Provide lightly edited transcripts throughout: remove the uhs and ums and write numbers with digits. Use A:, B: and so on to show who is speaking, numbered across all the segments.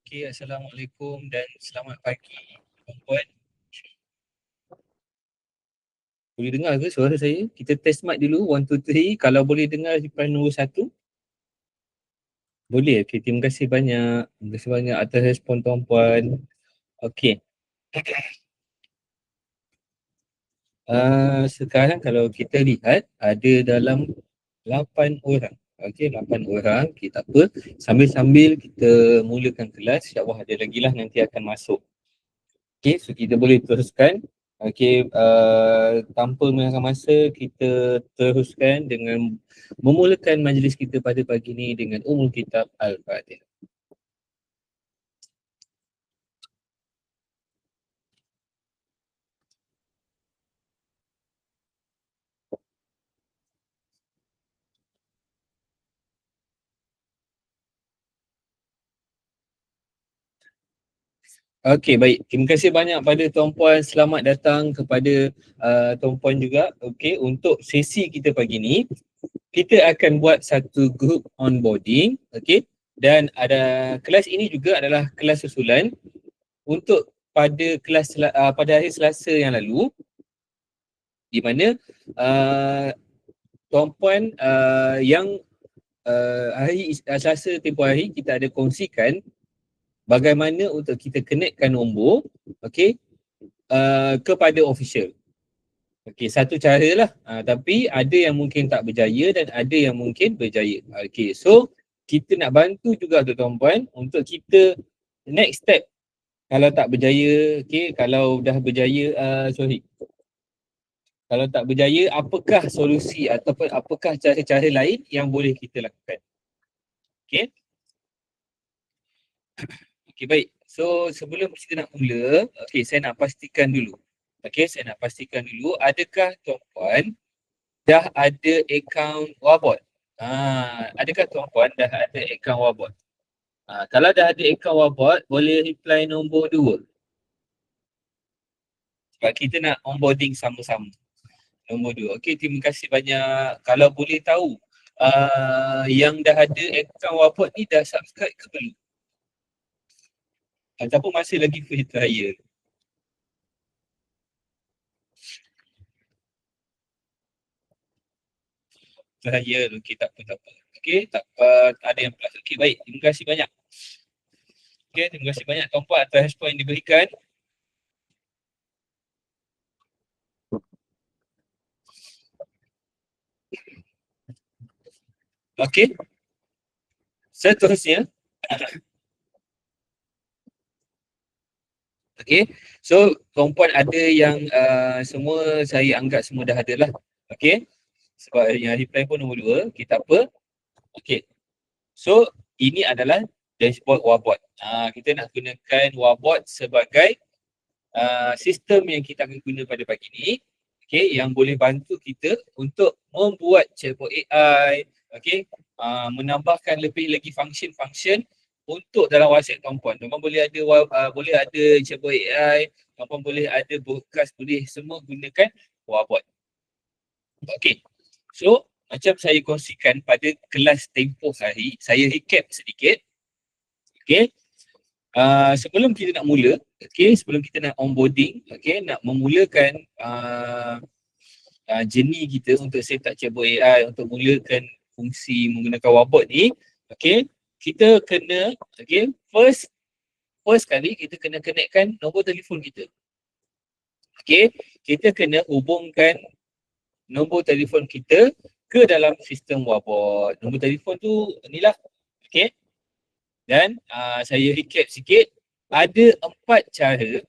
A: Okey, Assalamualaikum dan selamat pagi tuan-puan. Boleh dengar ke suara saya? Kita test mic dulu, 1, 2, 3. Kalau boleh dengar reply nombor 1. Boleh, okey. Terima kasih banyak. Terima kasih banyak atas respon tuan-puan. Okey. Sekarang kalau kita lihat, ada dalam 8 orang. Okey, 8 orang. Okay, tak apa. Sambil-sambil kita mulakan kelas. InsyaAllah ada lagi lah nanti akan masuk. Okay, so kita boleh teruskan. Okay, tanpa menghalang masa, kita teruskan dengan memulakan majlis kita pada pagi ini dengan Ummul Kitab Al-Fatihah. Okey, baik. Terima kasih banyak pada tuan-puan. Selamat datang kepada tuan-puan juga. Okey, untuk sesi kita pagi ini, kita akan buat satu group onboarding. Okey, dan ada kelas ini juga adalah kelas susulan untuk pada kelas pada hari Selasa yang lalu, di mana tuan-puan yang hari Selasa tempoh hari kita ada kongsikan bagaimana untuk kita connectkan nombor, okey, kepada official. Okey, satu cara lah, tapi ada yang mungkin tak berjaya dan ada yang mungkin berjaya. Okey, so kita nak bantu juga tu tuan-puan untuk kita next step. Kalau tak berjaya, okey, kalau dah berjaya, kalau tak berjaya, apakah solusi ataupun apakah cara-cara lain yang boleh kita lakukan. Okey. Okey, baik. So sebelum kita nak mula, okey, saya nak pastikan dulu. Okey, saya nak pastikan dulu, adakah tuan-puan dah ada akaun Wabot? Adakah tuan-puan dah ada akaun Wabot? Kalau dah ada akaun Wabot, boleh reply nombor 2. Sebab kita nak onboarding sama-sama. Nombor 2. Okey, terima kasih banyak. Kalau boleh tahu, yang dah ada akaun Wabot ni dah subscribe ke belum? Ataupun masih lagi free trial? Trial, okey, tak apa, tak apa. Okey, tak ada yang plus. Okey, baik. Terima kasih banyak. Okey, terima kasih banyak tuan-puan atas respon yang diberikan. Okey. Seterusnya. Okey. So, tuan-puan ada yang semua saya anggap semua dah ada lah. Okey. Sebab yang reply pun nombor 2. Okey, tak apa. Okey. So, ini adalah dashboard Wabot. Kita nak gunakan Wabot sebagai sistem yang kita akan guna pada pagi ini. Okey, yang boleh bantu kita untuk membuat chatbot AI, okey, menambahkan lebih lagi function-function untuk dalam WhatsApp tuan-puan. Tuan-puan boleh ada chatbot AI, tuan-puan boleh ada broadcast, boleh semua gunakan Wabot. Okey. So, macam saya kongsikan pada kelas tempoh hari, saya recap sedikit. Okey. Sebelum kita nak mula, sebelum kita nak onboarding, nak memulakan journey kita untuk set up chatbot AI, untuk mulakan fungsi menggunakan Wabot ni, kita kena, first kali kita kena connectkan nombor telefon kita. Kita kena hubungkan nombor telefon kita ke dalam sistem Wabot. Nombor telefon tu inilah. Dan saya recap sikit, ada 4 cara.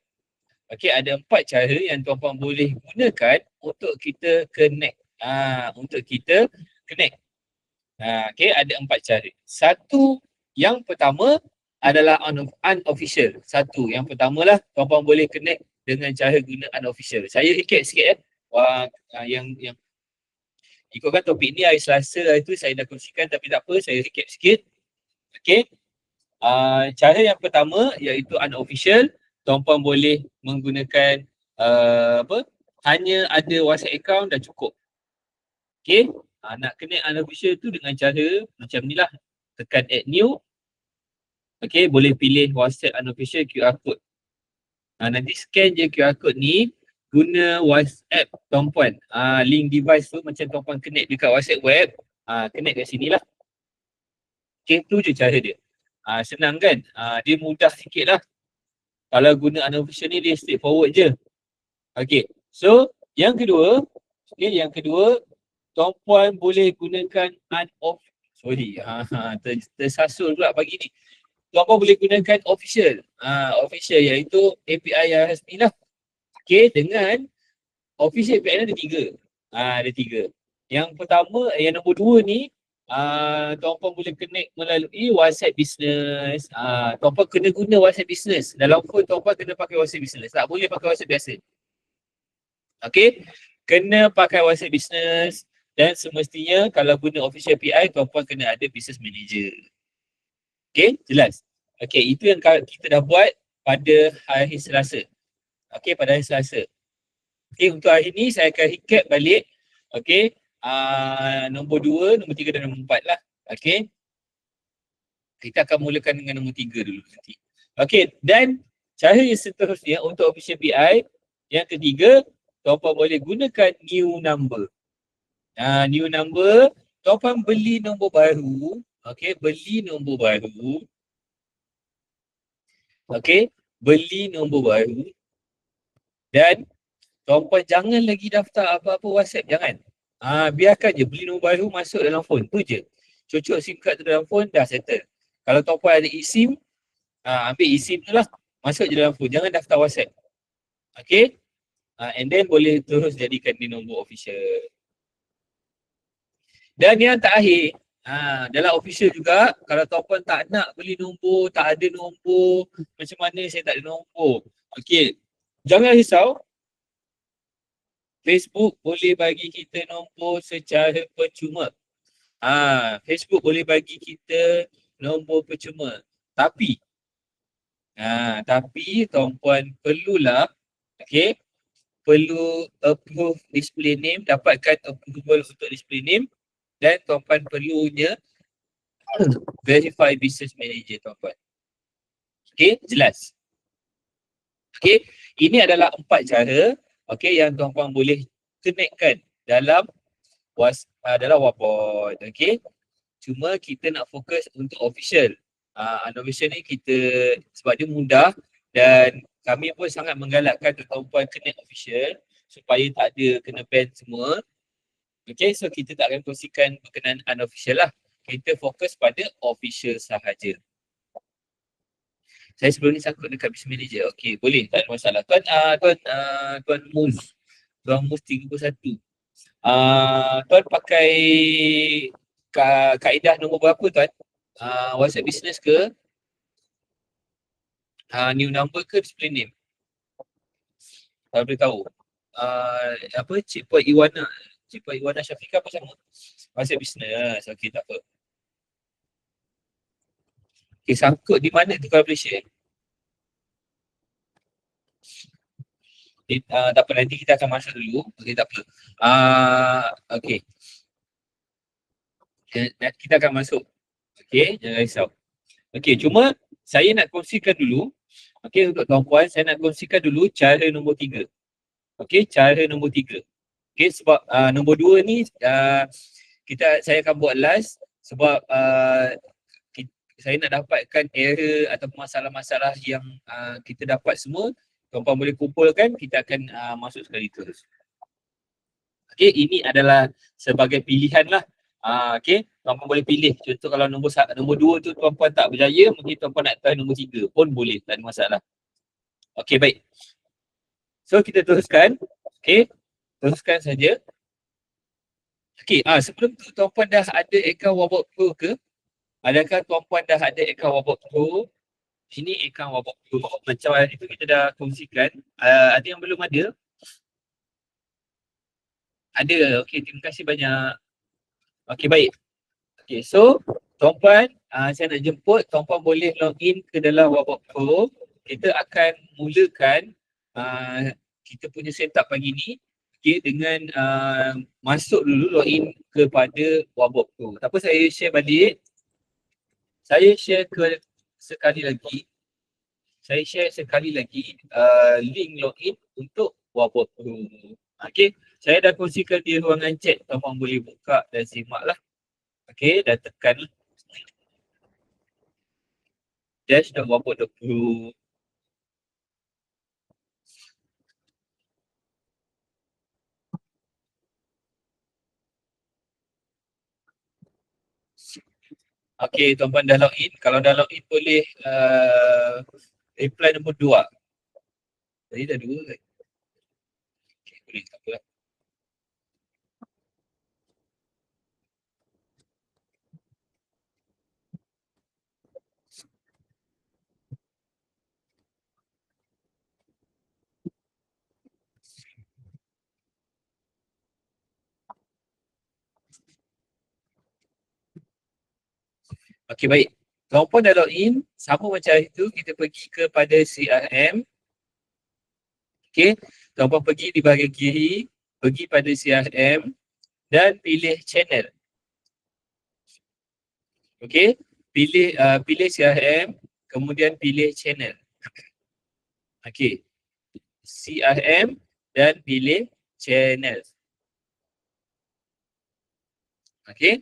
A: Ada 4 cara yang tuan-puan boleh gunakan untuk kita connect. Untuk kita connect. Ada 4 cara. Satu, yang pertama adalah unofficial. Satu, yang pertamalah tuan-puan boleh connect dengan cara guna unofficial. Saya recap sikit yang ikutkan topik ni hari Selasa itu saya dah kongsikan, tapi tak apa, saya recap sikit. Cara yang pertama iaitu unofficial. Tuan-puan boleh menggunakan hanya ada WhatsApp account dah cukup. Nak connect unofficial tu dengan cara macam ni lah. Tekan add new. Okay, boleh pilih WhatsApp unofficial QR code. Nanti scan je QR code ni, guna WhatsApp tuan-puan. Link device tu macam tuan-puan connect dekat WhatsApp web, connect kat sini lah. Okay, tu je cara dia. Senang kan? Dia mudah sikit lah. Kalau guna unofficial ni, dia straightforward je. Okay, so yang kedua, tuan-puan boleh gunakan tersasul pula pagi ni. Tuan-puan boleh gunakan official. Official iaitu API yang rasmi lah. Okay, dengan official API ada tiga. Ada tiga. Yang pertama, yang nombor dua ni, tuan-puan boleh connect melalui WhatsApp Business. Tuan-puan kena guna WhatsApp Business. Dalam phone tuan-puan kena pakai WhatsApp Business. Tak boleh pakai WhatsApp biasa. Okay, kena pakai WhatsApp Business dan semestinya kalau guna official API, tuan-puan kena ada Business Manager. Okay, jelas? Okay, itu yang kita dah buat pada hari Selasa. Okay, pada hari Selasa. Okay, untuk hari ni saya akan recap balik. Okay, nombor 2, nombor 3 dan nombor 4 lah. Okay, kita akan mulakan dengan nombor 3 dulu nanti. Okay, dan cara yang seterusnya untuk official API, yang ketiga, tuan-puan boleh gunakan new number. New number, tuan-puan beli nombor baru. Okay, beli nombor baru. Okay, beli nombor baru. Dan tuan-puan jangan lagi daftar apa-apa WhatsApp, jangan. Biarkan je beli nombor baru masuk dalam phone, tu je. Cocok SIM card tu dalam phone, dah settle. Kalau tuan-puan ada eSIM, ambil eSIM tu lah, masuk je dalam phone, jangan daftar WhatsApp. Okay, and then boleh terus jadikan di nombor official. Dan yang terakhir, dalam official juga, kalau tuan-puan tak nak beli nombor, tak ada nombor, macam mana saya tak ada nombor. Okay, jangan risau. Facebook boleh bagi kita nombor secara percuma. Facebook boleh bagi kita nombor percuma. Tapi tuan-puan perlulah, okay, perlu approve display name, dapatkan approval untuk display name, dan tuan-puan perlunya verify business manager tuan-puan. Okay, jelas? Okay, ini adalah 4 cara, okay, yang tuan-puan boleh connectkan dalam Wapot. Okay, cuma kita nak fokus untuk official. Unofficial ni kita, sebab dia mudah dan kami pun sangat menggalakkan tuan-puan connect official supaya tak ada kena ban semua. Okay, so kita tak akan kongsikan berkenaan unofficial lah. Kita fokus pada official sahaja. Saya sebelum ni sangkut dekat business manager. Okay, boleh, tak ada masalah. Tuan Muz 31. Tuan pakai kaedah nombor berapa tuan? WhatsApp Business ke? New number ke display name? Tak boleh tahu. Cik Puan Iwana Syafiqah apa sama? WhatsApp Business. Okay, tak apa. Okay, sangkut di mana tu kalau boleh share? Tak apa, nanti kita akan masuk dulu. Okay, tak apa. Okay. Kita akan masuk. Okay, jangan risau. Okay, cuma saya nak kongsikan dulu. Okay, untuk tuan-puan, saya nak kongsikan dulu cara nombor 3. Okay, cara nombor 3. Okay, sebab nombor 2 ni saya akan buat last sebab saya nak dapatkan error atau masalah-masalah yang kita dapat semua. Tuan-puan boleh kumpulkan, kita akan masuk sekali terus. Okay, ini adalah sebagai pilihan lah. Okay, tuan-puan boleh pilih. Contoh kalau nombor 2 tu tuan-puan tak berjaya, mungkin tuan-puan nak try nombor 3 pun boleh, tak ada masalah. Okay, baik. So, kita teruskan. Okay, teruskan saja. Okay, sebelum tu tuan-puan dah ada akaun Wapot Pro ke? Adakah tuan-puan dah ada akaun Wapot Pro? Ini akaun Wapot Pro. Macam itu kita dah kongsikan. Ada yang belum ada? Ada. Okay, terima kasih banyak. Okay, baik. Okay, so tuan-puan, saya nak jemput, tuan-puan boleh login ke dalam Wapot Pro. Kita akan mulakan kita punya setup pagi ni, okay, dengan masuk dulu login kepada Wapot Pro. Tak apa, saya share balik. Saya share ke sekali lagi, link login untuk Wapot Pro. Okay, saya dah kongsikan di ruangan chat, tuan-tuan boleh buka dan simak lah. Okay, dah tekan dash.wapot.pro. Okay, tuan-tuan dah login. Kalau dah login boleh reply nombor 2. Tadi dah 2 kan? Okay, boleh, tak apa lah. Okay, baik. Tuan-puan dah login, sama macam itu, kita pergi kepada CRM. Okay, tuan-puan pergi di bahagian kiri, pergi pada CRM dan pilih channel. Okay, pilih CRM, kemudian pilih channel. Okay, CRM dan pilih channel. Okay.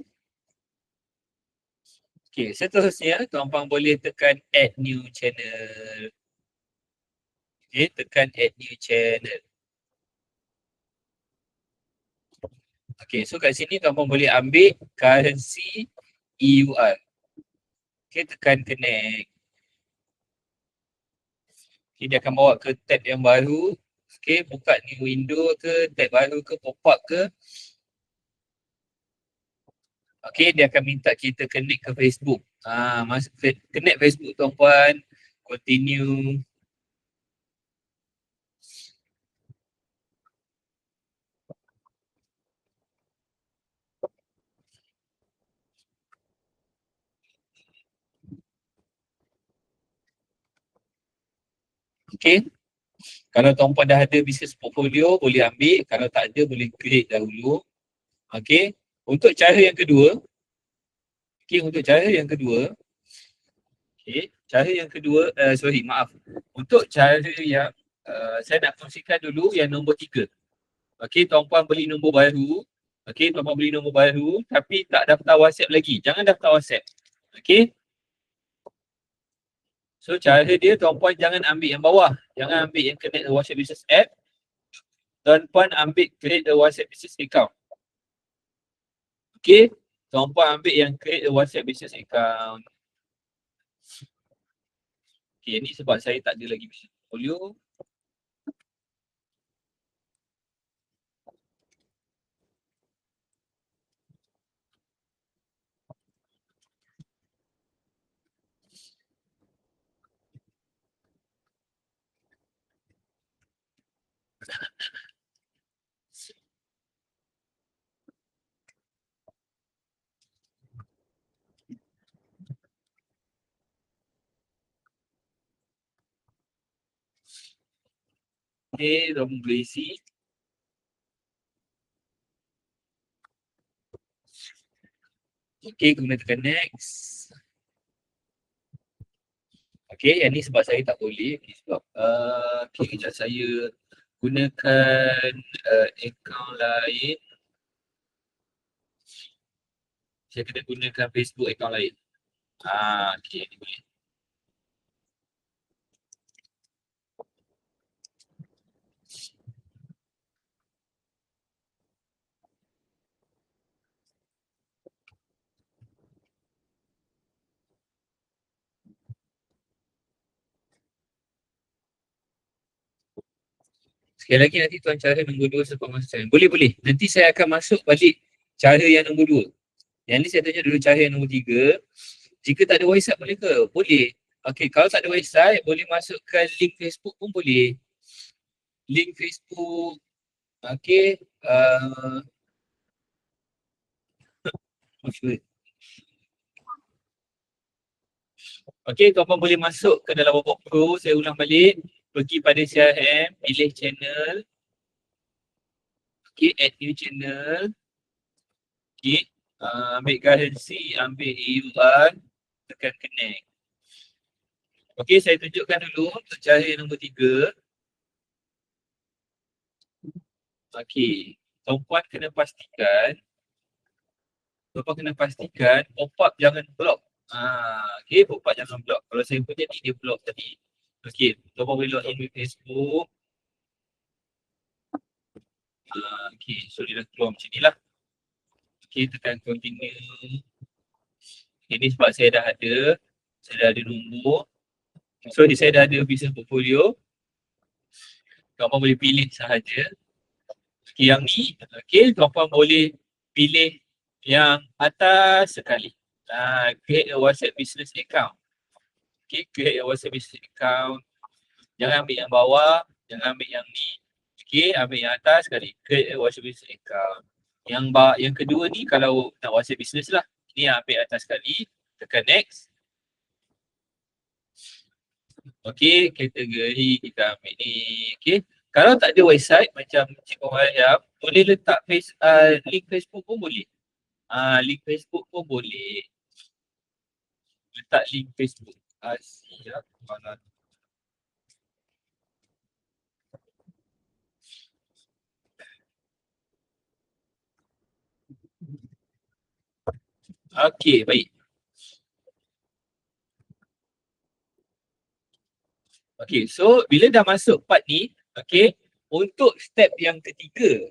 A: Okay, seterusnya tuan-puan boleh tekan add new channel. Okay, tekan add new channel. Okay, so kat sini tuan-puan boleh ambil currency EUR. Okay, tekan connect. Okay, dia akan bawa ke tab yang baru. Okay, buka new window ke, tab baru ke, pop-up ke. Okay, dia akan minta kita connect ke Facebook. Connect Facebook tuan-puan. Continue. Okay. Kalau tuan-puan dah ada business portfolio, boleh ambil. Kalau tak ada, boleh create dahulu. Okay. Untuk cara yang kedua, Untuk cara yang saya nak kongsikan dulu yang nombor 3. Okay, tuan-puan beli nombor baru. Okay, tuan-puan beli nombor baru tapi tak daftar WhatsApp lagi. Jangan daftar WhatsApp. Okay. So, cara dia tuan-puan jangan ambil yang bawah. Jangan ambil yang connect the WhatsApp Business App. Tuan-puan ambil create the WhatsApp Business Account. Okay. Tuan-puan ambil yang create the WhatsApp Business Account. Okay, ni sebab saya tak ada lagi business portfolio. Okay, tuan-puan boleh isi. Okay, kemudian tekan next. Okay, yang ni sebab saya tak boleh. Okay, sebab kejap saya gunakan account lain. Saya kena gunakan Facebook account lain. Okay, ni boleh. Sekali lagi nanti tuan cara nombor 2 sebab masa saya. Boleh. Nanti saya akan masuk balik cara yang nombor 2. Yang ni saya tanya dulu cara yang nombor 3. Jika tak ada WhatsApp boleh ke? Boleh. Okay, kalau tak ada WhatsApp boleh masukkan link Facebook pun boleh. Link Facebook. Okay. Okay, tuan-tuan boleh masuk ke dalam Wapot Pro. Saya ulang balik. Pergi pada CRM, pilih channel. Okay, add new channel. Okay, ambil currency, ambil EUR, tekan connect. Okey, saya tunjukkan dulu untuk cara yang nombor 3. Okey, tuan-puan kena pastikan, pop-up jangan block. Okey, pop-up jangan block. Kalau saya punya ni dia block tadi. Okey, tuan-puan boleh login with Facebook. Okey, so dia dah keluar macam ni lah. Okey, tekan continue. Ini sebab saya dah ada nombor. So, saya dah ada business portfolio. Tuan-puan boleh pilih sahaja. Okay, yang ni, okay, tuan-puan boleh pilih yang atas sekali. Create a WhatsApp business account. Okay, create a WhatsApp business account. Jangan ambil yang bawah, jangan ambil yang ni. Okay, ambil yang atas sekali. Create a WhatsApp business account. Yang kedua ni kalau nak WhatsApp business lah. Ni ambil atas sekali. Tekan next. Okay, kategori kita ambil ni. Okay. Kalau tak ada website macam Cikgu Mariam, boleh letak link Facebook pun boleh. Link Facebook pun boleh. Letak link Facebook. Siap. Okay, baik. Okay, so bila dah masuk part ni, okay, untuk step yang ketiga,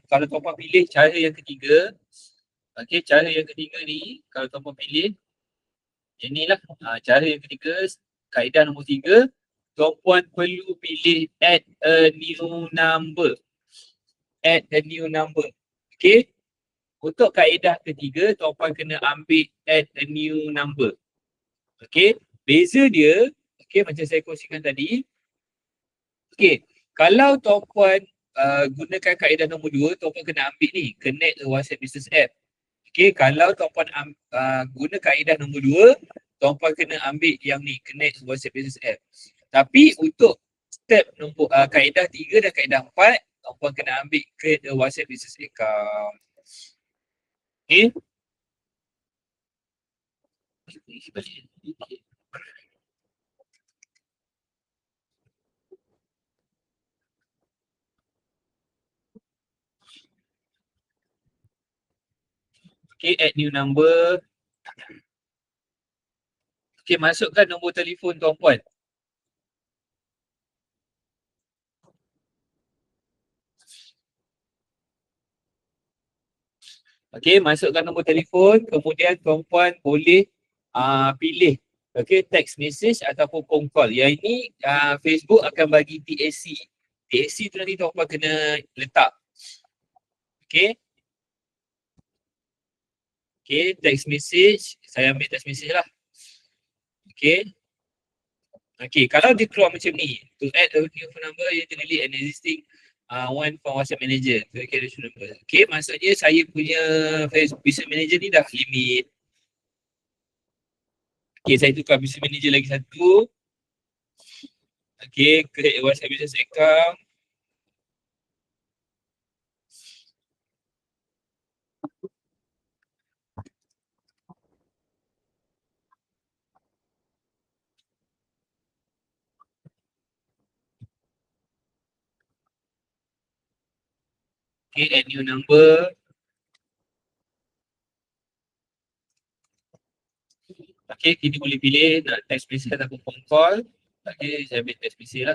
A: kalau tuan-puan pilih cara yang ketiga, okay, cara yang ketiga ni, kalau tuan-puan pilih, inilah cara yang ketiga, kaedah nombor 3, tuan-puan perlu pilih add a new number. Add a new number. Okay, untuk kaedah ketiga, tuan-puan kena ambil add a new number. Okay, beza dia, okay, macam saya kongsikan tadi, okay, kalau tuan-puan gunakan kaedah nombor 2, tuan-puan kena ambil ni, connect a WhatsApp business app. Okay, kalau tuan-puan guna kaedah nombor 2, tuan-puan kena ambil yang ni, connect WhatsApp business app. Tapi untuk step nombor kaedah 3 dan kaedah 4, tuan-puan kena ambil create a WhatsApp business account. Okay. Okay, add new number. Okay, masukkan nombor telefon tuan-puan. Okay, masukkan nombor telefon, kemudian tuan-puan boleh pilih text message ataupun phone call. Yang ini Facebook akan bagi TAC. TAC tu nanti tuan-puan kena letak. Okay. Okay, text message. Saya ambil text message lah. Okay. Okay, kalau dia keluar macam ni, to add a new phone number, you can delete an existing one from WhatsApp manager. Okay, maksudnya saya punya Facebook business manager ni dah limit. Okay, saya tukar business manager lagi satu. Okay, create a WhatsApp business account. Okay, add new number. Okay, kita boleh pilih nak text message ataupun phone call. Okay, saya ambil text message lah.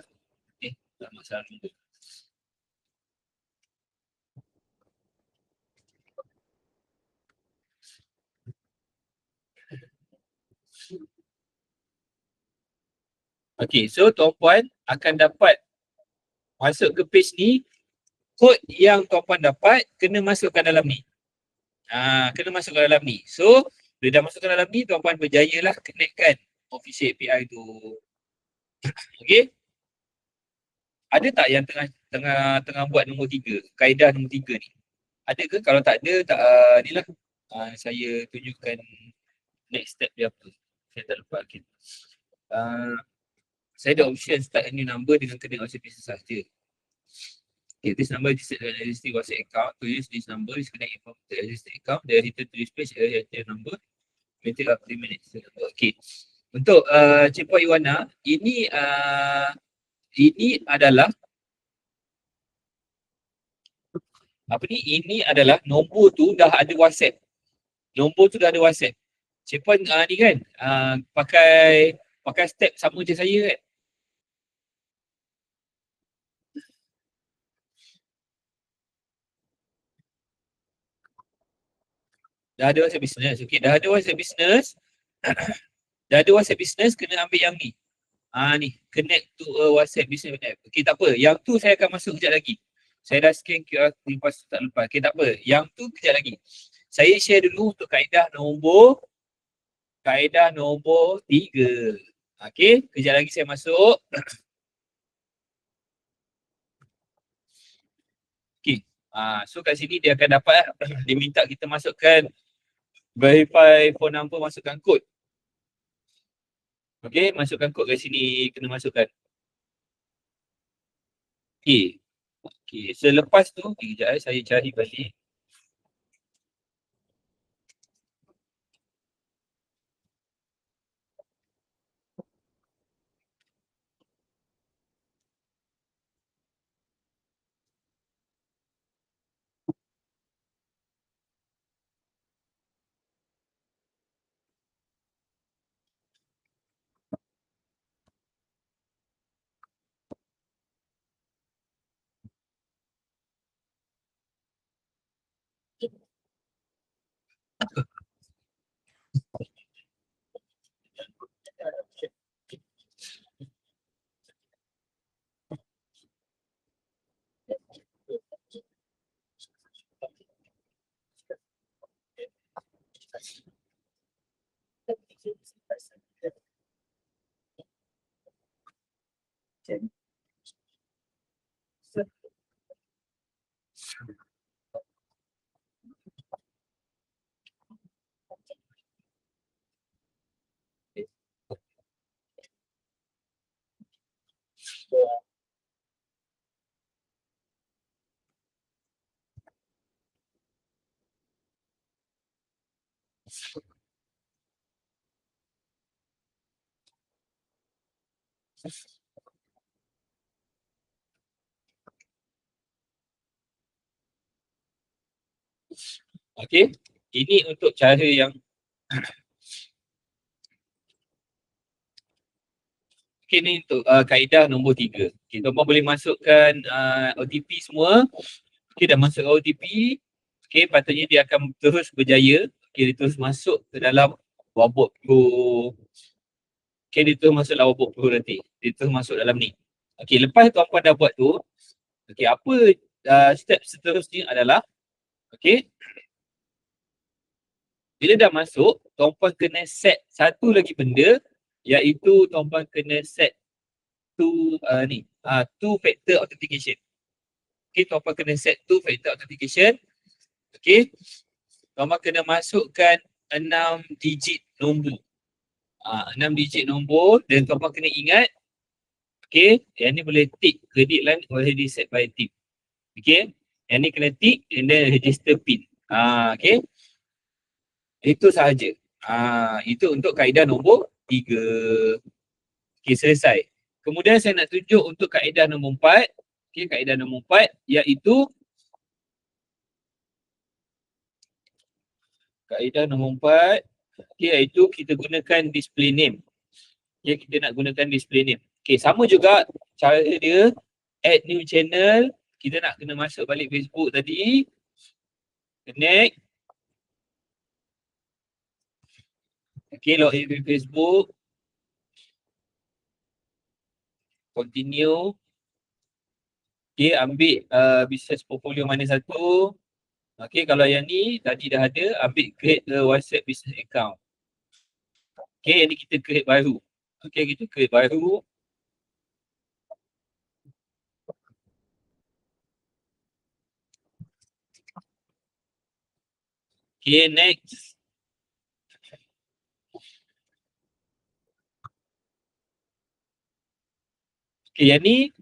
A: Okay, tak masalah nombor. Okay, so tuan-puan akan dapat masuk ke page ni, kod yang tuan-puan dapat kena masukkan dalam ni. Kena masukkan dalam ni. So, bila dah masukkan dalam ni, tuan-puan berjaya lah connectkan official API tu. Okay. Ada tak yang tengah buat nombor 3, kaedah nombor 3 ni? Ada ke? Kalau tak ada, ni lah. Saya tunjukkan next step dia apa. Saya tak lupa lagi. Saya ada option start a new number dengan connect WhatsApp business sahaja. Okay, this number is an existing WhatsApp account. To use this number is connect from the existing account. They return to this page, enter number. Wait up 3 minutes. Okay. Untuk Cik Puan Iwana, ini adalah ini adalah nombor tu dah ada WhatsApp. Nombor tu dah ada WhatsApp. Cik Puan ni kan pakai step sama macam saya kan. Dah ada WhatsApp business. Okey, dah ada WhatsApp business. Dah ada WhatsApp business, kena ambil yang ni. Ni, connect to a WhatsApp business app. Okey, tak apa. Yang tu saya akan masuk kejap lagi. Saya dah scan QR lepas tu tak lepas. Okey, tak apa. Yang tu kejap lagi. Saya share dulu untuk kaedah nombor 3. Okey, kejap lagi saya masuk. Okey. So kat sini dia akan dapat dia minta kita masukkan verify phone number, masukkan kod. Okey, masukkan kod kat sini, kena masukkan. Okey. Okey, selepas tu kejap saya cari balik. Okey. Ini untuk cara yang okey, ni untuk kaedah nombor 3. Okey, tuan-puan boleh masukkan OTP semua. Okey, dah masuk OTP. Okey, patutnya dia akan terus berjaya. Okey, dia terus masuk ke dalam Wabot Pro. Okey, dia terus masuk dalam Wabot Pro nanti. Dia terus masuk dalam ni. Okey, lepas tuan-puan dah buat tu, okey, apa step seterusnya adalah, okey, bila dah masuk, tuan-puan kena set satu lagi benda, iaitu tuan-puan kena set two factor authentication. Okey, tuan-puan kena set two factor authentication. Okey, tuan-puan kena masukkan 6 digit nombor. 6 digit nombor dan tuan-puan kena ingat, okey, yang ni boleh tick, credit line already set by tip. Okey, yang ni kena tick and then register pin. Okey, itu sahaja. Itu untuk kaedah nombor 3. Okey, selesai. Kemudian saya nak tunjuk untuk kaedah nombor 4. Okey, kaedah nombor 4 iaitu iaitu kita gunakan display name. Okey, kita nak gunakan display name. Okey, sama juga cara dia, add new channel. Kita nak kena masuk balik Facebook tadi. Connect. Okey, login with Facebook. Continue. Okey, ambil business portfolio mana satu. Okey, kalau yang ni tadi dah ada, ambil create a WhatsApp business account. Okey, yang ni kita create baru. Okey, kita create baru. Okey, next. Okey, yang ni,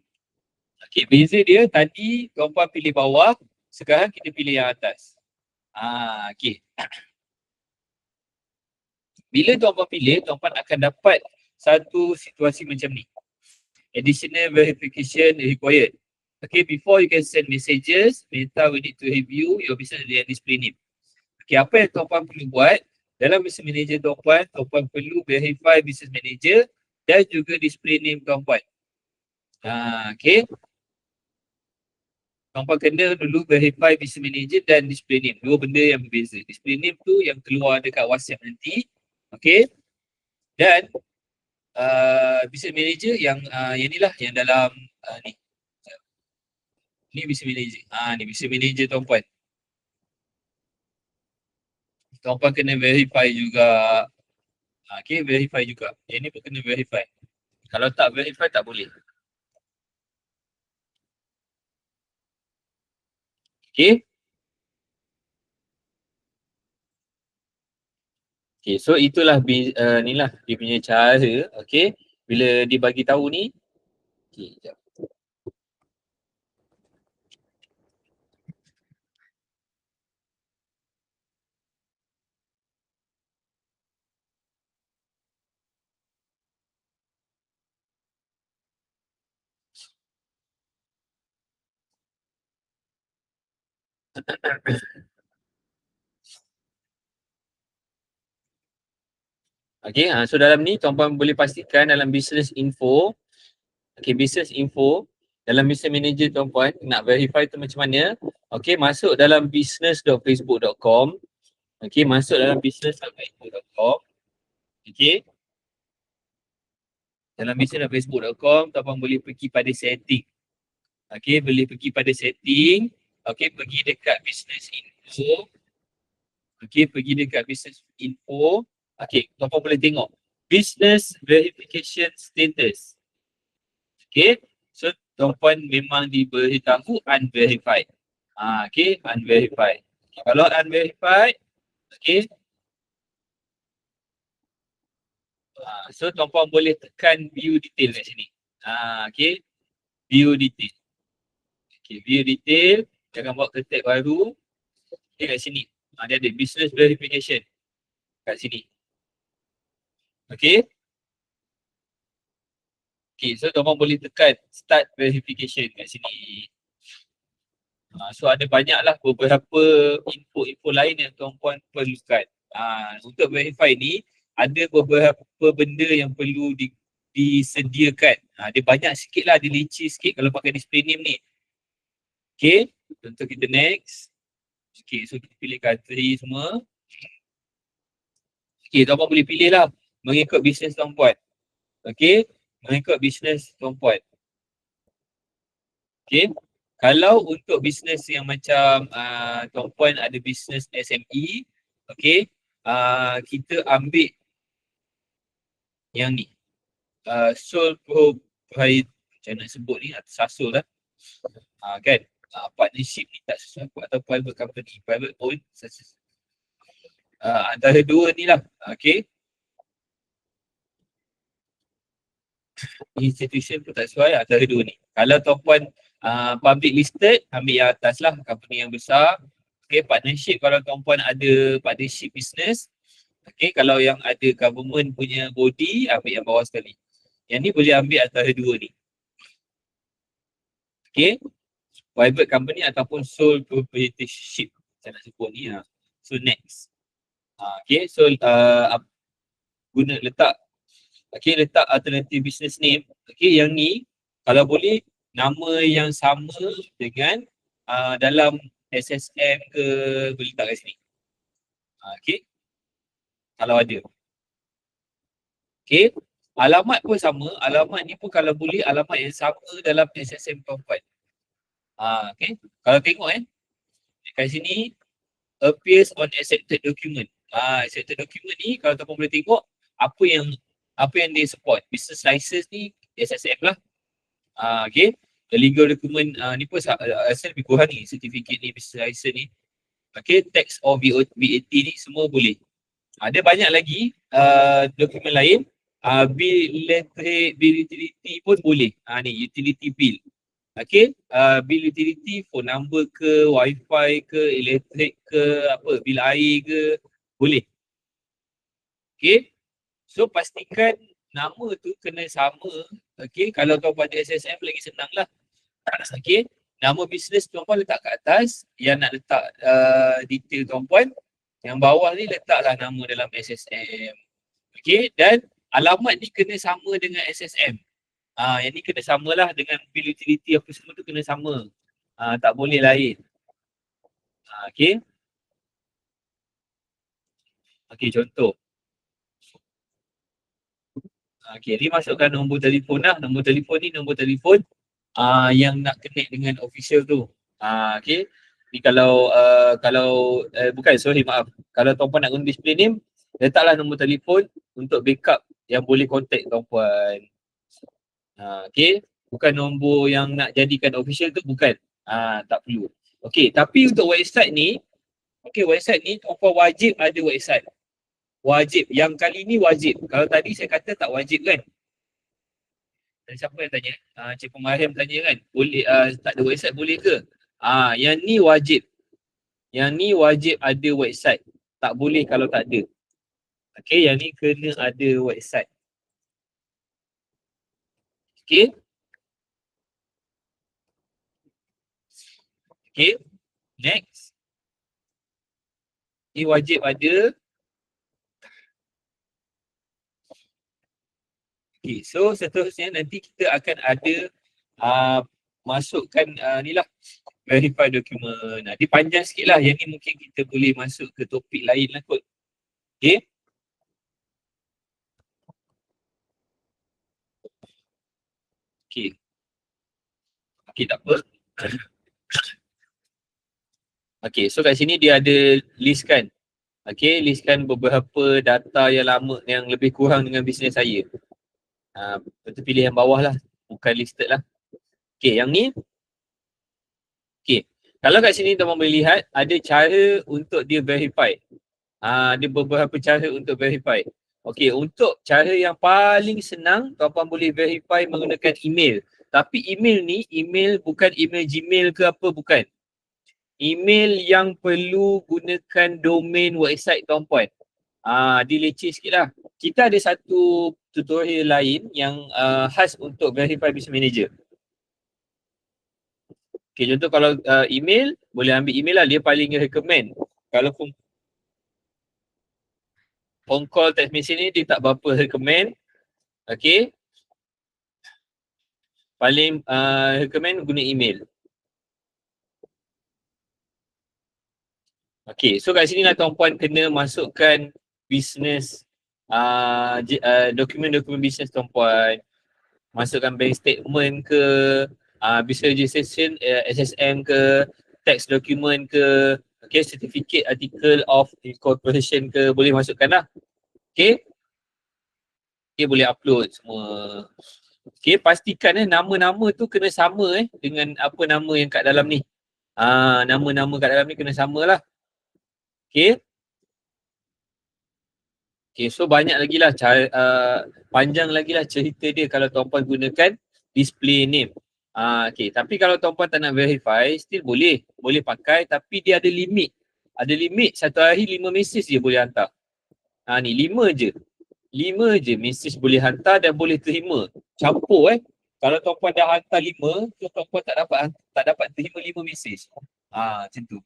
A: okey, beza dia tadi tuan-puan pilih bawah, sekarang kita pilih yang atas. Okey. Bila tuan-puan pilih, tuan-puan akan dapat satu situasi macam ni. Additional verification required. Okay, before you can send messages, Meta will need to review your business and display name. Okay, apa yang tuan-puan perlu buat? Dalam business manager tuan-puan, tuan-puan perlu verify business manager dan juga display name tuan-puan. Okay. Tuan-puan kena dulu verify business manager dan display name. Dua benda yang berbeza. Display name tu yang keluar dekat WhatsApp nanti. Okay. Dan business manager yang ni lah yang dalam ni. Ni business manager. Ni business manager tuan-puan. Tuan-puan kena verify juga. Okay, verify juga. Yang ni pun kena verify. Kalau tak verify tak boleh. Okay. Okay, so itulah ni lah dia punya cara. Okay, bila dia bagi tahu ni. Okay, sekejap. Okay, so dalam ni tuan-puan boleh pastikan dalam business info. Okay, business info. Dalam business manager tuan-puan nak verify tu macam mana. Okay, masuk dalam business.facebook.com. Okay, masuk dalam business.facebook.com. Okay. Dalam business.facebook.com, tuan-puan boleh pergi pada setting. Okay, boleh pergi pada setting. Okay, pergi dekat business info. Okay, pergi dekat business info. Okay, tuan-puan boleh tengok. Business verification status. Okay, so tuan-puan memang diberitahu unverified. Okay, unverified. Okay, kalau unverified, okay. So tuan-puan boleh tekan view detail kat sini. Okay, view detail. Okay, view detail. Jangan buat ke tab baru. Okay, kat sini. Dia ada business verification. Kat sini. Okay. Okay, so tuan-puan boleh tekan start verification kat sini. So ada banyaklah beberapa info-info lain yang tuan-puan perlukan. Untuk verify ni, ada beberapa benda yang perlu disediakan. Dia banyak sikit lah, dia leceh sikit kalau pakai display name ni. Okay, contoh kita next. Okay, so kita pilih country semua. Okay, tuan-puan boleh pilih lah mengikut bisnes tuan-puan. Okay, mengikut bisnes tuan-puan. Okay, kalau untuk bisnes yang macam tuan-puan ada bisnes SME, okay, kita ambil yang ni. Sole proprietor, macam nak sebut ni, SASOL lah. Kan, partnership ni tak sesuai atau private company, private owned, antara dua ni lah. Okay. Institution pun tak sesuai antara dua ni. Kalau tuan-puan public listed, ambil yang atas lah, company yang besar. Okay, partnership kalau tuan-puan ada partnership business. Okay, kalau yang ada government punya body, ambil yang bawah sekali. Yang ni boleh ambil antara dua ni. Okay, private company ataupun sole proprietorship. Saya nak sebut ni. So next. Okay, so guna letak. Okay, letak alternative business name. Okay, yang ni kalau boleh nama yang sama dengan dalam SSM ke, boleh letak kat sini. Okay, kalau ada. Okay, alamat pun sama. Alamat ni pun kalau boleh alamat yang sama dalam SSM tuan-puan. Okay, kalau tengok kat sini appears on accepted document. Accepted document ni kalau tuan-puan boleh tengok apa yang dia support. Business license ni SSM lah. Okay, the legal document ni pun asal lebih kurang ni, certificate ni, business license ni. Okay, tax or VAT ni semua boleh. Ada banyak lagi dokumen lain. Bill utility pun boleh. Ni utility bill. Okay, bill utility, phone number ke, wifi ke, elektrik ke, apa, bil air ke, boleh. Okay. So pastikan nama tu kena sama. Okay. Kalau tuan-puan ada SSM lagi senang lah. Okay. Nama bisnes tuan-puan letak kat atas. Yang nak letak detail tuan-puan. Yang bawah ni letaklah nama dalam SSM. Okay. Dan alamat ni kena sama dengan SSM. Yang ni kena samalah dengan bil utility apa semua tu kena sama. Tak boleh lain. Okay. Okay, contoh. Okay, ni masukkan nombor telefon lah. Nombor telefon ni nombor telefon yang nak connect dengan official tu. Okay. Ni kalau bukan, sorry, maaf. Kalau tuan-puan nak guna display name, letaklah nombor telefon untuk backup yang boleh contact tuan-puan. Okay. Bukan nombor yang nak jadikan official tu, bukan. Tak perlu. Okay, tapi untuk website ni, website ni tuan-puan wajib ada website. Wajib. Yang kali ni wajib. Kalau tadi saya kata tak wajib kan? Dan siapa yang tanya? Cikgu Mariam tanya kan? Boleh, tak ada website boleh ke? Yang ni wajib. Yang ni wajib ada website. Tak boleh kalau tak ada. Okay, yang ni kena ada website. Okay. Okay. Next. Ni wajib ada. Okay, so seterusnya nanti kita akan ada masukkan ni lah, verify dokumen. Dia panjang sikit lah. Yang ni mungkin kita boleh masuk ke topik lain lah kot. Okay. Okay. Okay, tak apa. Okay, so kat sini dia ada list kan. Okay, listkan beberapa data yang lama, yang lebih kurang dengan bisnes saya. Betul pilih yang bawah lah. Bukan listed lah. Okay, yang ni. Okay, kalau kat sini teman boleh lihat, ada cara untuk dia verify. Ada beberapa cara untuk verify. Okay, untuk cara yang paling senang, tuan-puan boleh verify menggunakan email. Tapi email ni, email bukan email Gmail ke apa, bukan. Email yang perlu gunakan domain website tuan-puan. Dia leceh sikit lah. Kita ada satu tutorial lain yang khas untuk verify business manager. Okay, contoh kalau email, boleh ambil email lah. Dia paling recommend. Kalau phone call, text message ni dia tak berapa recommend. Okay. Paling recommend guna email. Okay, so kat sini lah tuan-puan kena masukkan business, dokumen-dokumen business tuan-puan. Masukkan bank statement ke, business registration, SSM ke, tax document ke, okay, certificate article of incorporation ke, boleh masukkan lah. Okay. Okay, boleh upload semua. Okay, pastikan nama-nama tu kena sama dengan apa nama yang kat dalam ni. Nama-nama kat dalam ni kena sama lah. Okay. Okay, so banyak lagi lah, panjang lagi lah cerita dia kalau tuan-puan gunakan display name. Okay, tapi kalau tuan-puan tak nak verify, still boleh. Boleh pakai, tapi dia ada limit. Ada limit, satu hari 5 message je boleh hantar. Ni 5 je. 5 je message boleh hantar dan boleh terima. Campur Kalau tuan-puan dah hantar 5, tuan-puan tak dapat terima 5 message. Macam tu.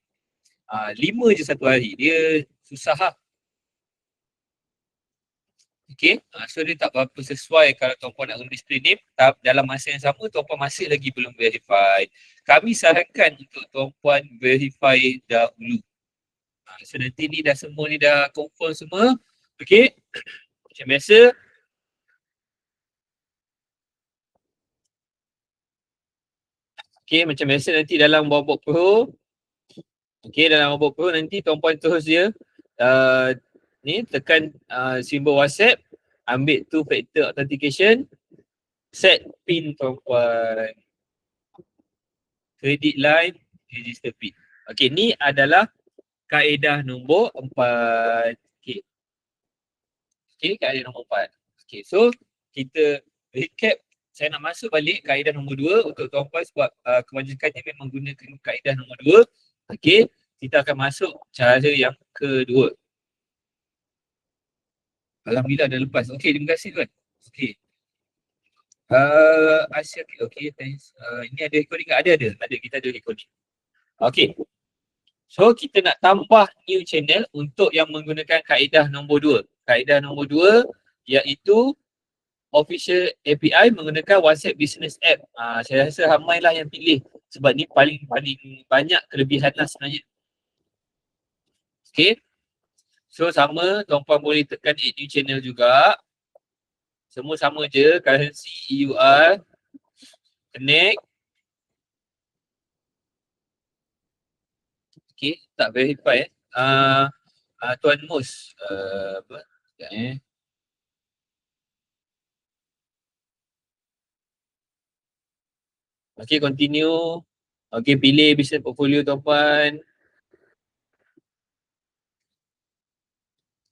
A: 5 je satu hari. Dia susah lah. Okay, so dia tak berapa sesuai kalau tuan-puan nak guna display name. Dalam masa yang sama, tuan-puan masih lagi belum verify. Kami sarankan untuk tuan-puan verify dahulu. So nanti ni dah semua ni dah confirm semua. Okay, macam biasa. Okay, macam biasa nanti dalam Bobok Pro. Okay, dalam Bobok Pro nanti tuan-puan terus dia. Ni tekan simbol WhatsApp. Ambil two factor authentication. Set PIN tuan-puan. Credit line, register PIN. Okay, ni adalah kaedah nombor 4. Okay. Okay, kaedah nombor 4. Okay, so kita recap. Saya nak masuk balik kaedah nombor 2 untuk tuan-puan sebab kebanyakannya memang gunakan kaedah nombor 2. Okay, kita akan masuk cara yang kedua. Alhamdulillah dah lepas. Okey, terima kasih tuan. Okey. Asia, okey, thanks. Ini ada recording tak? Ada, kita ada recording. Okey. So, kita nak tambah new channel untuk yang menggunakan kaedah nombor 2. Kaedah nombor 2 iaitu official API menggunakan WhatsApp Business App. Saya rasa ramailah yang pilih sebab ni paling banyak kelebihan lah sebenarnya. Okay. So sama, tuan-puan boleh tekan add new channel juga. Semua sama je, currency, EUR, connect. Okay, tak verify Tuan Mus. Apa? Sekejap Okay, continue. Okay, pilih business portfolio tuan-puan.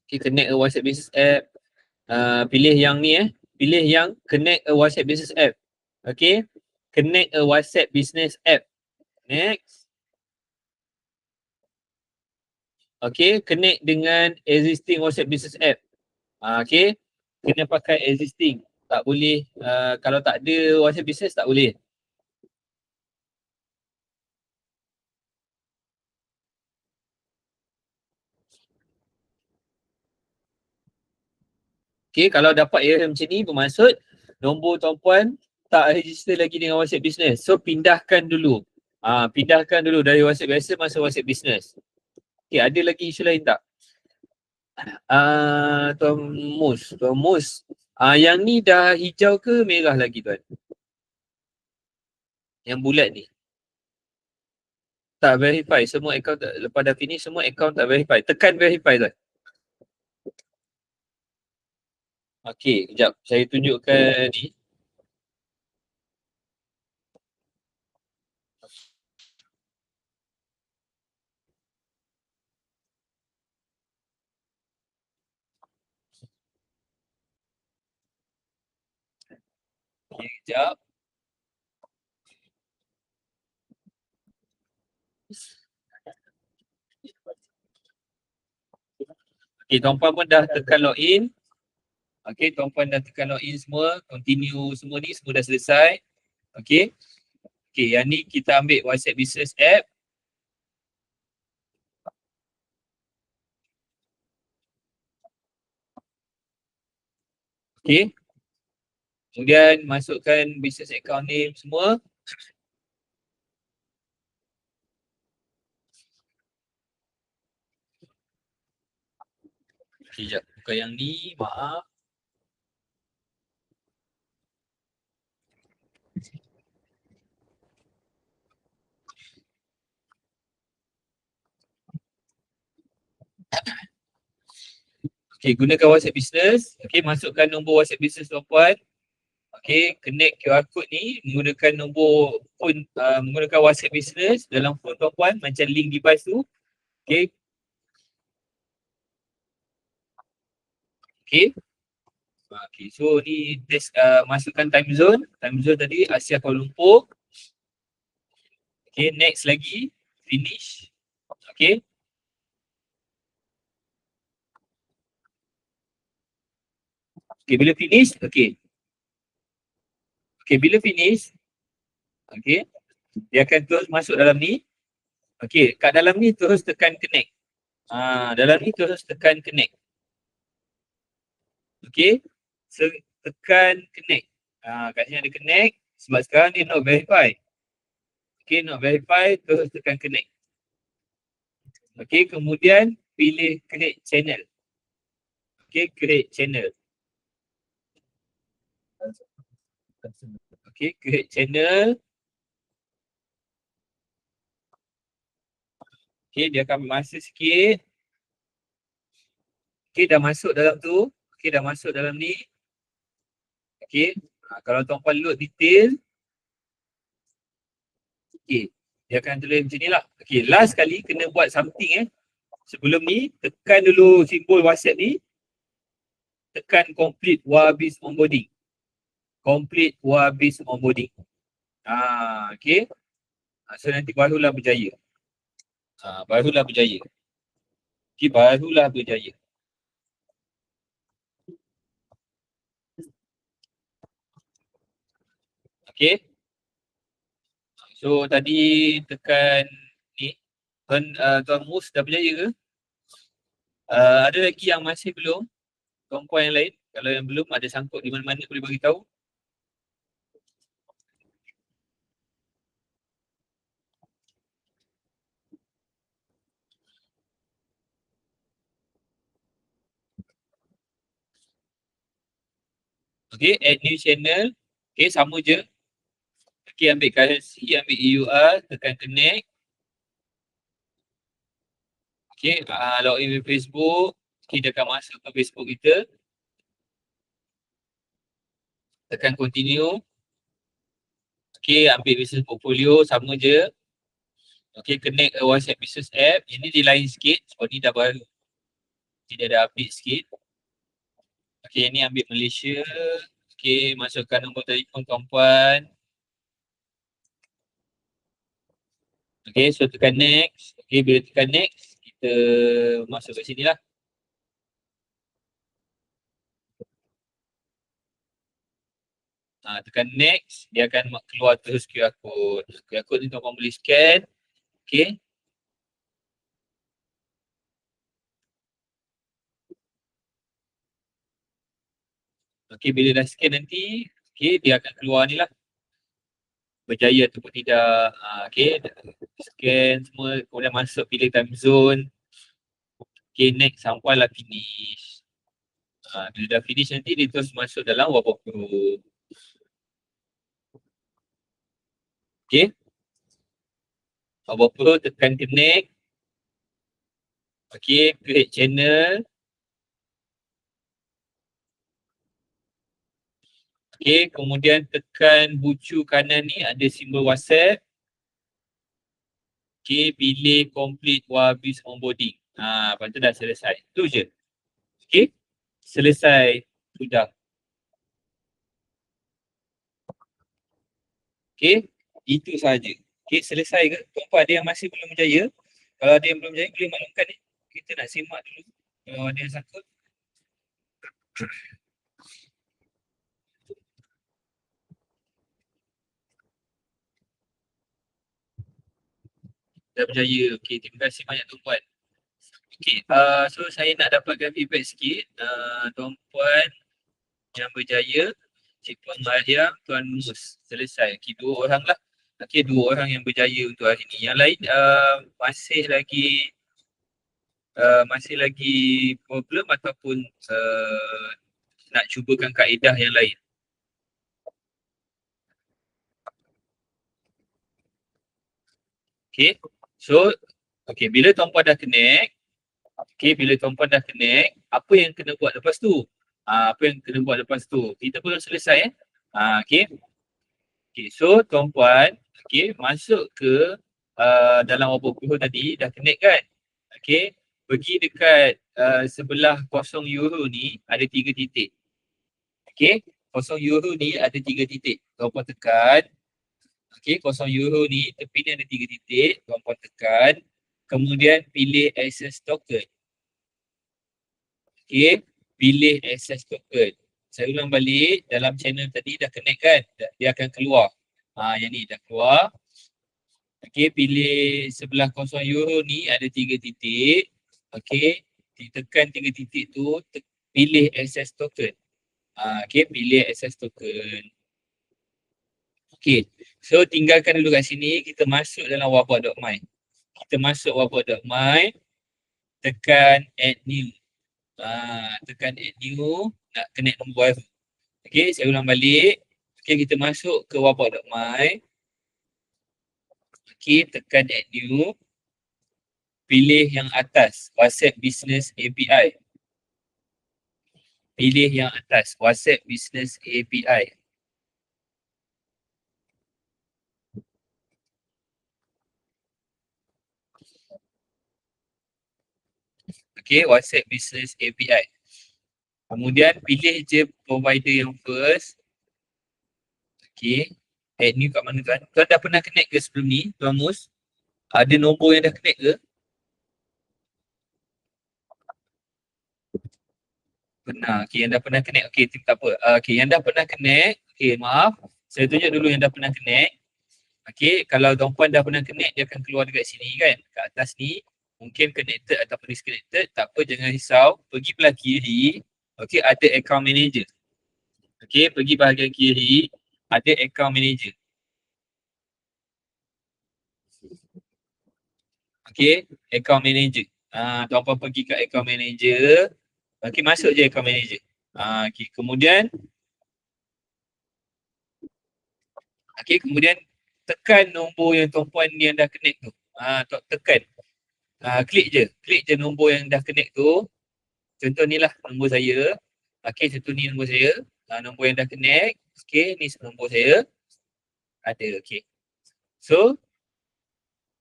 A: Okay, connect a WhatsApp Business App. Pilih yang ni Pilih yang connect a WhatsApp Business App. Okay, connect a WhatsApp Business App. Next. Okay, connect dengan existing WhatsApp Business App. Okay, kena pakai existing. Tak boleh, kalau tak ada WhatsApp Business tak boleh. Okay, kalau dapat error macam ni bermaksud nombor tuan-puan tak register lagi dengan WhatsApp Business. So, pindahkan dulu. Pindahkan dulu dari WhatsApp biasa masuk WhatsApp Business. Okay, ada lagi isu lain tak? Tuan Mus. Yang ni dah hijau ke merah lagi tuan? Yang bulat ni. Tak verify. Semua account lepas dah finish semua account tak verify. Tekan verify tuan. Okey, kejap. Saya tunjukkan ni. Okey, kejap. Okey, tuan-puan pun dah tekan login. Okey, tuan-puan dah tekan login semua. Continue semua ni, semua dah selesai. Okey. Okey, yang ni kita ambil WhatsApp Business App. Okey. Kemudian masukkan business account name semua. Okey, sekejap. Bukan yang ni, maaf. Okey, gunakan WhatsApp Business. Okey, masukkan nombor WhatsApp Business tuan-puan. Okey, connect QR code ni menggunakan nombor phone, menggunakan WhatsApp Business dalam phone tuan-puan macam link device tu. Okey. Okey. Okey, so ni test, masukkan time zone. Time zone tadi Asia Kuala Lumpur. Okey, next lagi. Finish. Okey. Okey, bila finish, okey. Okey, bila finish, okey, dia akan terus masuk dalam ni. Okey, kat dalam ni terus tekan connect. Dalam ni terus tekan connect. Okey, so, tekan connect. Kat sini ada connect. Sebab sekarang ni not verify. Okey, not verify, terus tekan connect. Okey, kemudian pilih create channel. Okey, create channel. Okey, create channel. Okey, dia akan masa sikit. Okey, dah masuk dalam tu. Okey, dah masuk dalam ni. Okey, kalau tuan-puan load detail. Okey, dia akan tulis macam ni lah. Okey, last kali kena buat something Sebelum ni, tekan dulu simbol WhatsApp ni. Tekan complete Wahhabis onboarding. Complete Wahhabis onboarding. Okey. So nanti barulah berjaya. Barulah berjaya. Okey, barulah berjaya. Okay. So tadi tekan ni. Tuan Mus dah berjaya ke? Ada lagi yang masih belum? Tuan-puan yang lain? Kalau yang belum ada sangkut di mana-mana boleh bagi tahu. Okay, add new channel. Okay, sama je. Okay, ambil currency, ambil EUR, tekan connect. Okay, login with Facebook. Okay, dia akan masuk ke Facebook kita. Tekan continue. Okay, ambil business portfolio, sama je. Okay, connect a WhatsApp business app. Ini dia lain sikit. Sebab ni dah baru. Dia ada update sikit. Okay, ni ambil Malaysia. Okay, masukkan nombor telefon tuan-puan. Okay, so tekan next. Okay, bila tekan next, kita masuk kat sini lah. Tekan next, dia akan keluar terus QR code. QR code ni tuan-puan boleh scan. Okay. Okay, bila dah scan nanti, okay, dia akan keluar ni lah. Berjaya ataupun tidak. Okay, scan semua, kemudian masuk pilih time zone. Okay, next sampailah finish. Bila dah finish nanti, dia terus masuk dalam Wabah Pro. Okay. Wabah Pro, tekan connect. Okay, create channel. Okay, kemudian tekan bucu kanan ni ada simbol WhatsApp. Okay, pilih complete Wahhabis onboarding. Lepas tu dah selesai. Itu je. Okay, selesai. Sudah. Okay, itu sahaja. Okay, selesai ke? Tuan-puan ada yang masih belum berjaya? Kalau ada yang belum berjaya, boleh maklumkan ni. Kita nak simak dulu. Kalau ada yang sangkut. Dah berjaya. Okay, terima kasih banyak tuan-puan. Okay, so saya nak dapatkan feedback sikit. Tuan-puan yang berjaya, Cik Puan Mariam, Tuan Mus. Selesai. Okay, 2 orang lah. Okay, 2 orang yang berjaya untuk hari ni. Yang lain masih lagi problem ataupun nak cubakan kaedah yang lain. Okay, so bila tuan-puan dah connect, bila tuan-puan dah connect, apa yang kena buat lepas tu? Kita belum selesai so tuan-puan, masuk ke dalam Wabah Pro tadi, dah connect kan? Pergi dekat sebelah kosong euro ni, ada 3 titik. Kosong euro ni ada 3 titik. Tuan-puan tekan. Kosong euro ni, tepi ni ada 3 titik. Tuan-puan tekan. Kemudian pilih access token. Pilih access token. Saya ulang balik, dalam channel tadi dah connect kan? Dia akan keluar. Yang ni dah keluar. Pilih sebelah kosong euro ni ada 3 titik. Tekan 3 titik tu, pilih access token. Pilih access token. So tinggalkan dulu kat sini, kita masuk dalam wabak.my. Kita masuk wabak.my, tekan add new. Tekan add new, nak connect nombor baru. Saya ulang balik. Kita masuk ke wabak.my. Tekan add new. Pilih yang atas, WhatsApp Business API. Pilih yang atas, WhatsApp Business API. WhatsApp Business API. Kemudian pilih je provider yang first. Add new kat mana tuan? Tuan dah pernah connect ke sebelum ni, Tuan Mus? Ada nombor yang dah connect ke? Pernah. Yang dah pernah connect. Tak apa. Yang dah pernah connect, maaf. Saya tunjuk dulu yang dah pernah connect. Okay, kalau tuan-puan dah pernah connect, dia akan keluar dekat sini kan. Kat atas ni, mungkin connected ataupun disconnected. Tak apa, jangan risau. Pergi belah kiri, okay, ada account manager. Okay, pergi bahagian kiri, ada account manager. Okay, account manager. Tuan-puan pergi ke account manager. Okay, masuk je account manager. Okay, kemudian kemudian tekan nombor yang tuan-puan yang dah connect tu. Tekan. Klik je nombor yang dah connect tu. Contoh ni lah nombor saya. Okay, contoh ni nombor saya. Nombor yang dah connect. Okay, ni nombor saya. Ada, okay. So,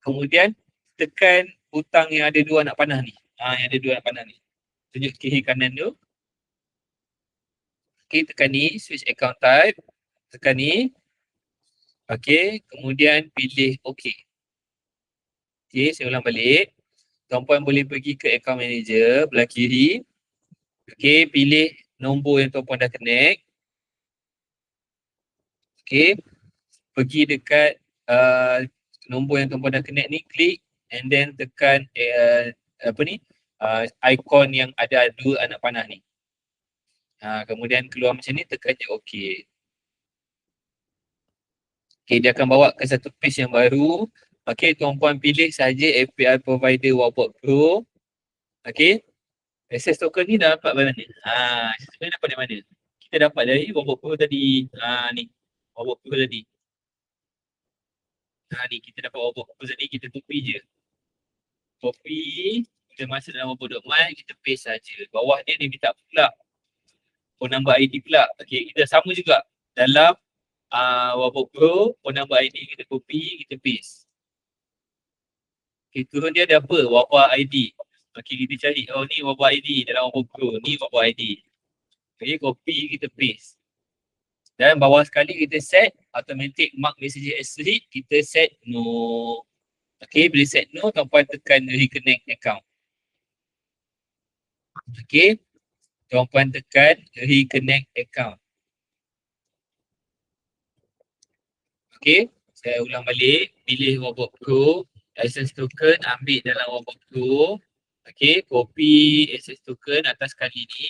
A: kemudian tekan butang yang ada dua anak panah ni. Yang ada dua anak panah ni. Tunjuk kiri kanan tu. Okay, tekan ni, switch account type. Tekan ni. Okay, kemudian pilih OK. Okay, saya ulang balik. Tuan-puan boleh pergi ke account manager belah kiri. Okay, pilih nombor yang tuan-puan dah connect. Okay, pergi dekat nombor yang tuan-puan dah connect ni, klik and then tekan ikon yang ada dua anak panah ni. Kemudian keluar macam ni, tekan je OK. Okay, dia akan bawa ke satu page yang baru. Okay, tuan-puan pilih saja API provider Wallbox Pro. Okay, access token ni dah dapat dari mana? Access token dapat dari mana? Kita dapat dari Wallbox Pro tadi. Ni, Wallbox Pro tadi. Ni, kita dapat Wallbox Pro tadi, kita copy je. Copy, kita masuk dalam Wallbox.my, kita paste saja. Bawah dia minta pula phone number ID pula. Okay, kita sama juga. Dalam Wallbox Pro, phone number ID kita copy, kita paste. Okay, turun dia ada apa? Wallbox ID. Okay, kita cari. Oh, ni Wallbox ID dalam Wallbox Pro. Ni Wallbox ID. Okay, copy, kita paste. Dan bawah sekali kita set automatic mark message as read, kita set no. Okay, bila set no, tuan-puan tekan reconnect account. Okay, tuan-puan tekan reconnect account. Okay, saya ulang balik. Pilih Wallbox Pro, access token ambil dalam Wallbox Pro. Okay, copy access token atas kali ni.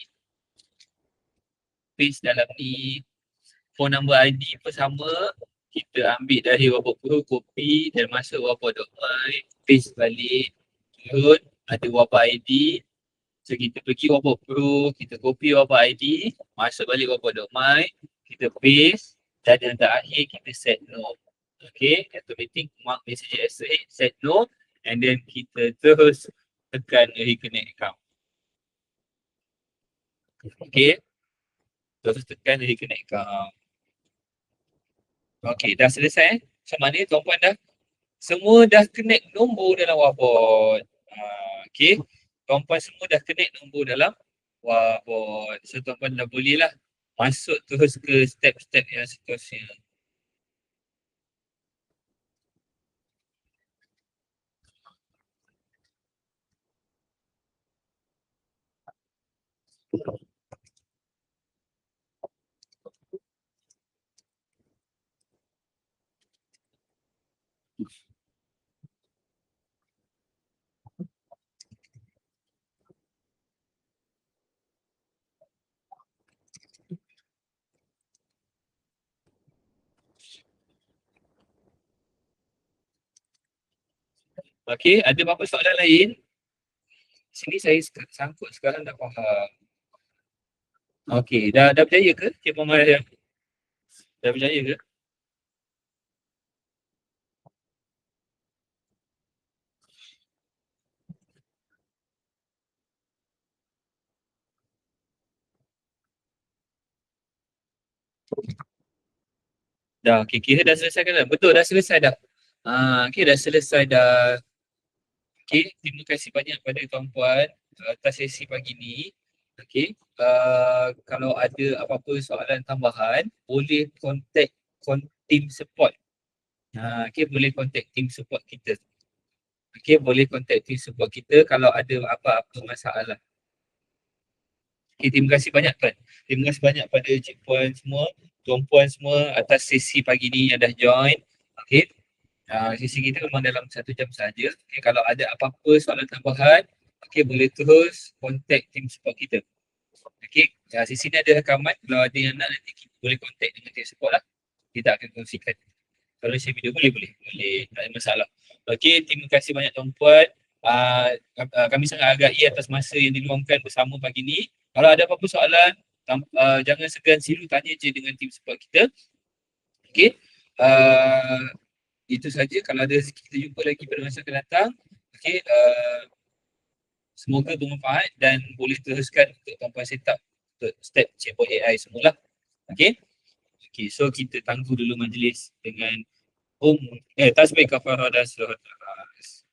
A: Paste dalam ni. Phone number ID pun sama. Kita ambil dari Wallbox Pro, copy dan masuk Wallbox.my. Paste balik. Turun, ada Wallbox ID. So kita pergi Wallbox Pro, kita copy Wallbox ID. Masuk balik Wallbox.my. Kita paste. Dan yang terakhir kita set no. Okay, automatic mark message as read, set no. And then kita terus tekan reconnect account. Okay, terus tekan reconnect account. Okay, dah selesai. Macam mana tuan-puan dah? Semua dah connect nombor dalam Wallbox. Okay, tuan-puan semua dah connect nombor dalam Wallbox. So tuan-puan dah boleh lah masuk terus ke step-step yang seterusnya. Okay, ada apa-apa soalan lain? Sini saya sangkut sekarang dah faham. Okay, dah berjaya ke Cik Muhammad? Dah berjaya ke? Dah, okay, kira dah selesai kan? Betul, dah selesai dah. Okay, dah selesai dah. Okay, terima kasih banyak pada tuan-puan atas sesi pagi ni. Okay, kalau ada apa-apa soalan tambahan, boleh contact team support. Okay, boleh contact team support kita. Okay, boleh contact team support kita kalau ada apa-apa masalah. Okay, terima kasih banyak tuan. Terima kasih banyak pada Cik Puan semua tuan-puan semua atas sesi pagi ni yang dah join. Okay. Sesi kita memang dalam 1 jam saja. Okay. Kalau ada apa-apa soalan tambahan, okay, boleh terus contact tim support kita. Okay. Sesi ni ada rakaman. Kalau ada yang nak nanti kita boleh contact dengan tim support lah. Kita akan kongsikan. Kalau share video boleh. Tak ada masalah. Okay. Terima kasih banyak tuan-puan. Kami sangat hargai atas masa yang diluangkan bersama pagi ni. Kalau ada apa-apa soalan, jangan segan silu tanya je dengan tim support kita. Okay. Itu saja. Kalau ada rezeki kita jumpa lagi pada masa akan datang. Okay. Semoga bermanfaat dan boleh teruskan untuk tuan-puan set up untuk step Chatbot AI semula. Okay. Okay. So kita tangguh dulu majlis dengan tasbih kafarah dan surah Al-As.